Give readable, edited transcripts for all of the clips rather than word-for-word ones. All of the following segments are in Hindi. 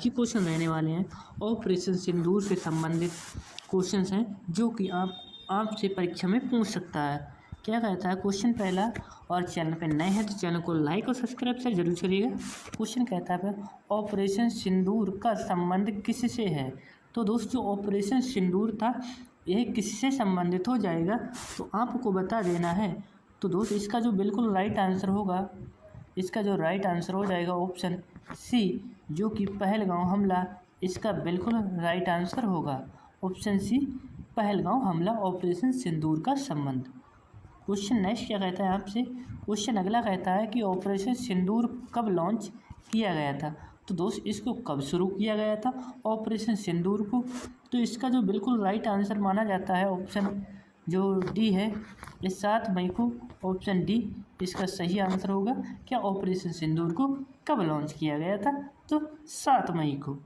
कि क्वेश्चन रहने वाले हैं ऑपरेशन सिंदूर से संबंधित क्वेश्चंस हैं जो कि आपसे परीक्षा में पूछ सकता है। क्या कहता है क्वेश्चन पहला, और चैनल पे नए हैं तो चैनल को लाइक और सब्सक्राइब से जरूर करिएगा। क्वेश्चन कहता है ऑपरेशन सिंदूर का संबंध किससे है। तो दोस्तों ऑपरेशन सिंदूर था यह किससे संबंधित हो जाएगा तो आपको बता देना है। तो दोस्त इसका जो बिल्कुल राइट आंसर होगा, इसका जो राइट आंसर हो जाएगा ऑप्शन सी जो कि पहलगांव हमला, इसका बिल्कुल राइट आंसर होगा ऑप्शन सी पहलगांव हमला ऑपरेशन सिंदूर का संबंध। क्वेश्चन नेक्स्ट क्या कहता है आपसे, क्वेश्चन अगला कहता है कि ऑपरेशन सिंदूर कब लॉन्च किया गया था। तो दोस्त इसको कब शुरू किया गया था ऑपरेशन सिंदूर को। तो इसका जो बिल्कुल राइट आंसर माना जाता है ऑप्शन जो डी है, इस 7 मई को, ऑप्शन डी इसका सही आंसर होगा। क्या ऑपरेशन सिंदूर को कब लॉन्च किया गया था, तो 7 मई को।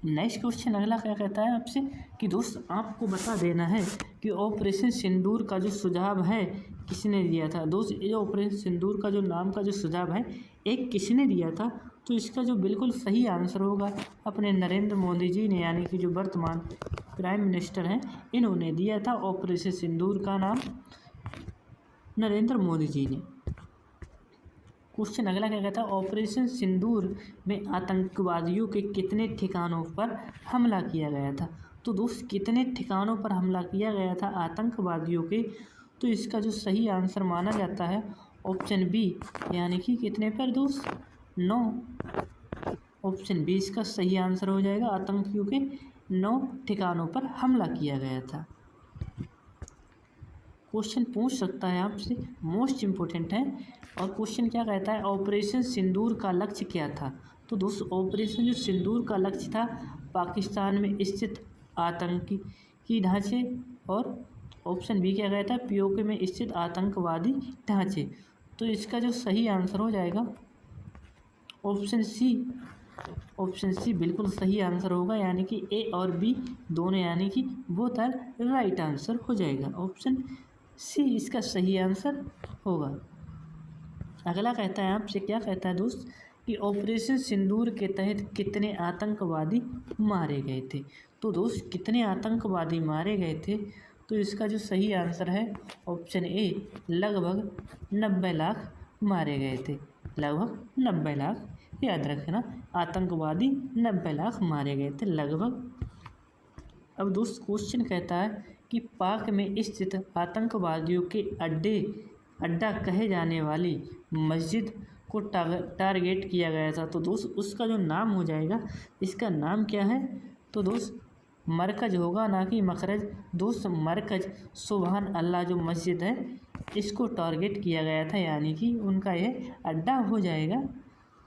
नेक्स्ट क्वेश्चन अगला क्या कहता है आपसे कि दोस्त आपको बता देना है कि ऑपरेशन सिंदूर का जो सुझाव है किसने दिया था। दोस्त ये ऑपरेशन सिंदूर का जो नाम का जो सुझाव है एक किसने दिया था। तो इसका जो बिल्कुल सही आंसर होगा अपने नरेंद्र मोदी जी ने, यानी कि जो वर्तमान प्राइम मिनिस्टर हैं, इन्होंने दिया था ऑपरेशन सिंदूर का नाम नरेंद्र मोदी जी ने। क्वेश्चन अगला क्या कहता है ऑपरेशन सिंदूर में आतंकवादियों के कितने ठिकानों पर हमला किया गया था। तो दोस्त कितने ठिकानों पर हमला किया गया था आतंकवादियों के, तो इसका जो सही आंसर माना जाता है ऑप्शन बी, यानी कि कितने पर दोस्त 9। ऑप्शन बी इसका सही आंसर हो जाएगा, आतंकियों के 9 ठिकानों पर हमला किया गया था। क्वेश्चन पूछ सकता है आपसे, मोस्ट इम्पोर्टेंट है। और क्वेश्चन क्या कहता है ऑपरेशन सिंदूर का लक्ष्य क्या था। तो दोस्तों ऑपरेशन जो सिंदूर का लक्ष्य था पाकिस्तान में स्थित आतंकी ढांचे, और ऑप्शन बी क्या कहता है पीओके में स्थित आतंकवादी ढांचे। तो इसका जो सही आंसर हो जाएगा ऑप्शन सी, ऑप्शन सी बिल्कुल सही आंसर होगा, यानी कि ए और बी दोनों यानी कि बोथ आर राइट आंसर हो जाएगा। ऑप्शन सी इसका सही आंसर होगा। अगला कहता है आपसे, क्या कहता है दोस्त कि ऑपरेशन सिंदूर के तहत कितने आतंकवादी मारे गए थे। तो दोस्त कितने आतंकवादी मारे गए थे, तो इसका जो सही आंसर है ऑप्शन ए लगभग 90 लाख मारे गए थे। लगभग 90 लाख, याद रखना आतंकवादी 90 लाख मारे गए थे लगभग। अब दोस्त क्वेश्चन कहता है कि पाक में स्थित आतंकवादियों के अड्डा कहे जाने वाली मस्जिद को टारगेट किया गया था। तो दोस्त उसका जो नाम हो जाएगा, इसका नाम क्या है। तो दोस्त मरकज होगा ना कि मखरज। दोस्त मरकज सुभान अल्लाह जो मस्जिद है इसको टारगेट किया गया था, यानी कि उनका यह अड्डा हो जाएगा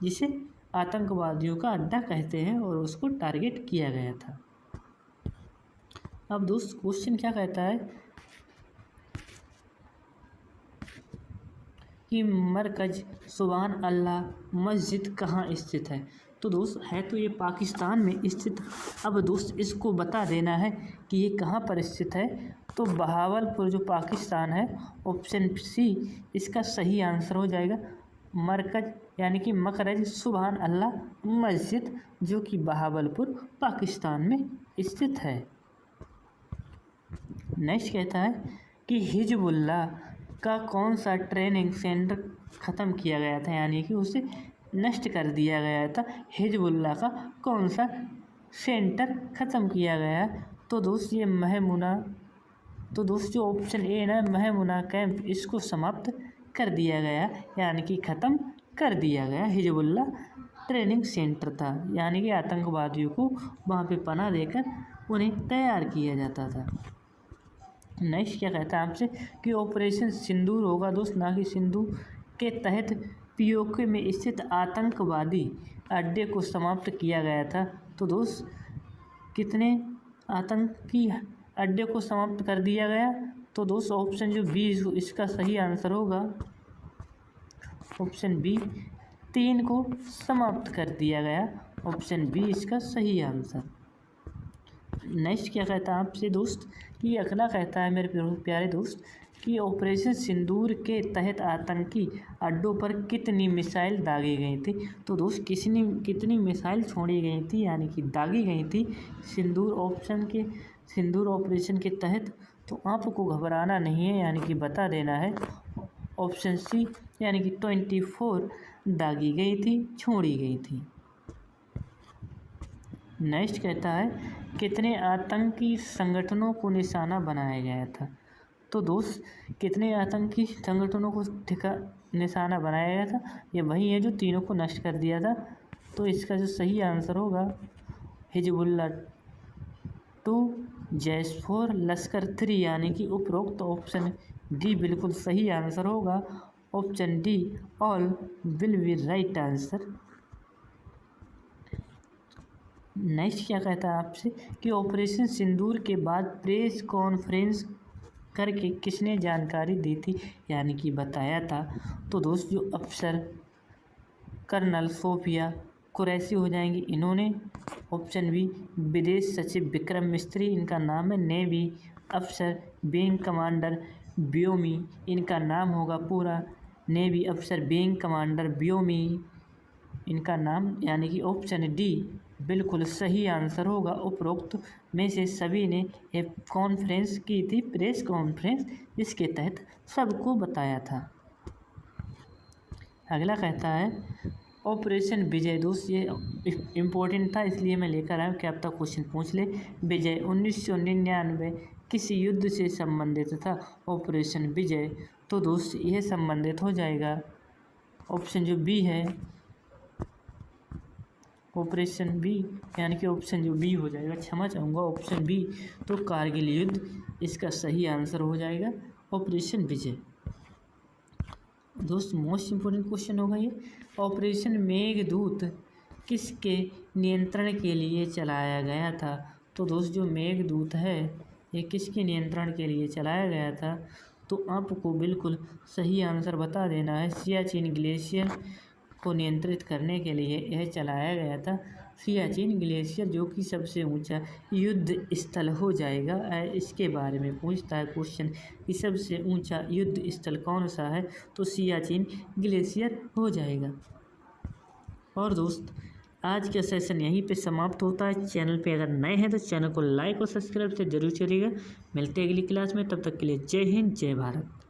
जिसे आतंकवादियों का अड्डा कहते हैं, और उसको टारगेट किया गया था। अब दोस्त क्वेश्चन क्या कहता है कि मरकज सुभान अल्लाह मस्जिद कहाँ स्थित है। तो दोस्त है तो ये पाकिस्तान में स्थित। अब दोस्त इसको बता देना है कि ये कहाँ पर स्थित है। तो बहावलपुर जो पाकिस्तान है, ऑप्शन सी इसका सही आंसर हो जाएगा। मरकज यानी कि मखरज सुभान अल्लाह मस्जिद जो कि बहावलपुर पाकिस्तान में स्थित है। नेक्स्ट कहता है कि हिजबुल्लाह का कौन सा ट्रेनिंग सेंटर ख़त्म किया गया था, यानी कि उसे नष्ट कर दिया गया था। हिजबुल्लाह का कौन सा सेंटर ख़त्म किया गया। तो दोस्त ये महमुना, तो दोस्त जो ऑप्शन ए ना महमुना कैंप, इसको समाप्त कर दिया गया, यानी कि ख़त्म कर दिया गया। हिजबुल्लाह ट्रेनिंग सेंटर था, यानी कि आतंकवादियों को वहाँ पे पनाह देकर उन्हें तैयार किया जाता था। नेक्स्ट क्या कहता है आपसे कि ऑपरेशन सिंदूर होगा दोस्त ना कि सिंधु के तहत पीओके में स्थित आतंकवादी अड्डे को समाप्त किया गया था। तो दोस्त कितने आतंकी अड्डे को समाप्त कर दिया गया। तो दोस्त ऑप्शन जो बी इसका सही आंसर होगा, ऑप्शन बी 3 को समाप्त कर दिया गया। ऑप्शन बी इसका सही आंसर। नेक्स्ट क्या कहता है आपसे दोस्त कि अगला कहता है मेरे प्यारे दोस्त कि ऑपरेशन सिंदूर के तहत आतंकी अड्डों पर कितनी मिसाइल दागी गई थी। तो दोस्त कितनी मिसाइल छोड़ी गई थी यानी कि दागी गई थी सिंदूर ऑपरेशन के तहत। तो आपको घबराना नहीं है यानी कि बता देना है ऑप्शन सी यानी कि 24 दागी गई थी, छोड़ी गई थी। नेक्स्ट कहता है कितने आतंकी संगठनों को निशाना बनाया गया था। तो दोस्त कितने आतंकी संगठनों को निशाना बनाया गया था, ये वही है जो तीनों को नष्ट कर दिया था। तो इसका जो सही आंसर होगा हिजबुल्लाह 2, जैश 4, लश्कर 3 यानी कि उपरोक्त ऑप्शन डी बिल्कुल सही आंसर होगा। Option D all will be right answer. Next क्या कहता है आपसे कि ऑपरेशन सिंदूर के बाद प्रेस कॉन्फ्रेंस करके किसने जानकारी दी थी यानी कि बताया था। तो दोस्त जो अफसर कर्नल सोफिया कुरैशी हो जाएंगी इन्होंने। ऑप्शन बी विदेश सचिव विक्रम मिस्त्री इनका नाम है। नेवी अफसर विंग कमांडर व्योमी इनका नाम होगा पूरा। नेवी अफसर विंग कमांडर व्योमी इनका नाम यानी कि ऑप्शन डी बिल्कुल सही आंसर होगा। उपरोक्त में से सभी ने एक कॉन्फ्रेंस की थी, प्रेस कॉन्फ्रेंस, जिसके तहत सबको बताया था। अगला कहता है ऑपरेशन विजय। दोस्त ये इम्पोर्टेंट था इसलिए मैं लेकर आया कि आप तक क्वेश्चन पूछ ले। विजय 1999 किस युद्ध से संबंधित था। ऑपरेशन विजय तो दोस्त यह संबंधित हो जाएगा ऑप्शन जो बी है, ऑपरेशन बी यानी कि ऑप्शन जो बी हो जाएगा, क्षमा चाहूँगा ऑप्शन बी। तो कारगिल युद्ध इसका सही आंसर हो जाएगा ऑपरेशन विजय। दोस्त मोस्ट इम्पोर्टेंट क्वेश्चन होगा ये। ऑपरेशन मेघदूत किसके नियंत्रण के लिए चलाया गया था। तो दोस्त जो मेघदूत है ये किसके नियंत्रण के लिए चलाया गया था। तो आपको बिल्कुल सही आंसर बता देना है सियाचिन ग्लेशियर को नियंत्रित करने के लिए यह चलाया गया था। सियाचिन ग्लेशियर जो कि सबसे ऊंचा युद्ध स्थल हो जाएगा। इसके बारे में पूछता है क्वेश्चन कि सबसे ऊंचा युद्ध स्थल कौन सा है, तो सियाचिन ग्लेशियर हो जाएगा। और दोस्त आज का सेशन यहीं पे समाप्त होता है। चैनल पे अगर नए हैं तो चैनल को लाइक और सब्सक्राइब से जरूर करिएगा। मिलते हैं अगली क्लास में, तब तक के लिए जय हिंद जय भारत।